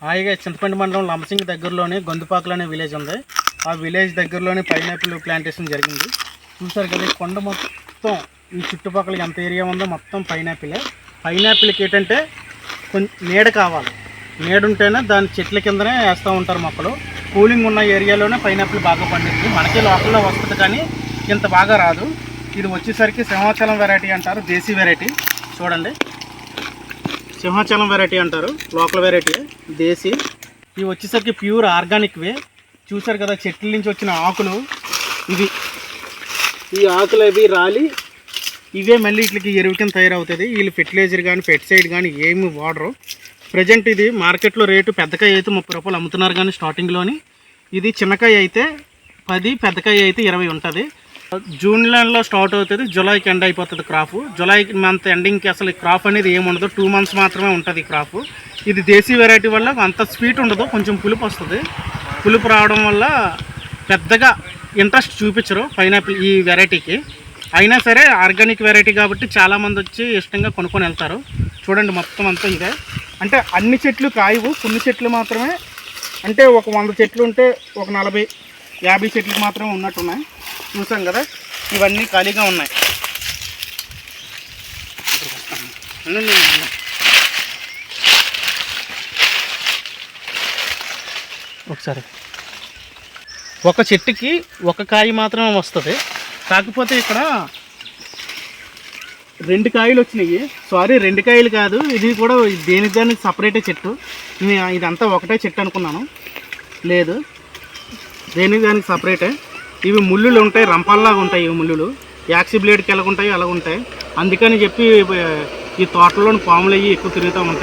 హాయిగా చింతపండు మండలం లంబసింగి దగ్గరలోనే గొంతుపాకులు అనే విలేజ్ ఉంది. ఆ విలేజ్ దగ్గరలోనే పైనాపిల్ ప్లాంటేషన్ జరిగింది. చూసారు కదా, కొండ మొత్తం ఈ చుట్టుపక్కల ఎంత ఏరియా ఉందో మొత్తం పైనాపిలే. పైనాపిల్కి ఏంటంటే కొంచెం నీడ కావాలి, నీడ ఉంటేనే దాని చెట్ల కిందనే వేస్తూ ఉంటారు మొక్కలు. కూలింగ్ ఉన్న ఏరియాలోనే పైనాపిల్ బాగా పండుద్ది. మనకి లోకల్లో వస్తుంది కానీ ఇంత బాగా రాదు. ఇది వచ్చేసరికి సింహాచలం వెరైటీ అంటారు, దేశీ వెరైటీ. చూడండి, సింహాచలం వెరైటీ అంటారు, లోకల్ వెరైటీ దేశీ. ఇవి వచ్చేసరికి ప్యూర్ ఆర్గానిక్వే. చూసారు కదా, చెట్ల నుంచి వచ్చిన ఆకులు ఇవి. ఈ ఆకులు అవి రాలి ఇవే మళ్ళీ వీటికి ఎరువు కింద తయారవుతుంది. వీళ్ళు ఫెర్టిలైజర్ కానీ పెస్టిసైడ్ కానీ ఏమి వాడరు. ప్రజెంట్ ఇది మార్కెట్లో రేటు పెద్దకాయ అయితే 30 రూపాయలు అమ్ముతున్నారు, కానీ స్టార్టింగ్లోని ఇది చిన్నకాయ అయితే 10, పెద్దకాయ అయితే 20 ఉంటుంది. జూన్ నెలలో స్టార్ట్ అవుతుంది, జూలైకి ఎండ్ అయిపోతుంది క్రాప్. జూలై మంత్ ఎండింగ్కి అసలు క్రాప్ అనేది ఏమి ఉండదు, 2 months మాత్రమే ఉంటుంది క్రాప్. ఇది దేశీ వెరైటీ వల్ల అంత స్వీట్ ఉండదు, కొంచెం పులుపు వస్తుంది. పులుపు రావడం వల్ల పెద్దగా ఇంట్రెస్ట్ చూపించరు పైనాపిల్ ఈ వెరైటీకి. అయినా సరే ఆర్గానిక్ వెరైటీ కాబట్టి చాలామంది వచ్చి ఇష్టంగా కొనుక్కొని వెళ్తారు. చూడండి, మొత్తం అంతా ఇదే. అంటే అన్ని చెట్లు కాయవు, కొన్ని చెట్లు మాత్రమే. అంటే ఒక 100 చెట్లు ఉంటే ఒక 40-50 చెట్లకు మాత్రమే ఉన్నట్టున్నాయి. చూసాం కదా, ఇవన్నీ ఖాళీగా ఉన్నాయి. ఒకసారి ఒక చెట్టుకి ఒక కాయ మాత్రమే వస్తుంది. కాకపోతే ఇక్కడ 2 కాయలు వచ్చినాయి. సారీ, 2 కాయలు కాదు, ఇది కూడా దానికి సపరేటే చెట్టు. ఇదంతా ఒకటే చెట్టు అనుకున్నాను, లేదు, దానికి సపరేటే. ఇవి ముళ్ళులు ఉంటాయి, రంపాల్లాగా ఉంటాయి. ఇవి ముళ్ళులు యాక్సి బ్లేడ్కి ఎలాగుంటాయి అలాగుంటాయి. అందుకని చెప్పి ఈ తోటలోని పాములు అవి ఎక్కువ తిరుగుతూ ఉంటాయి.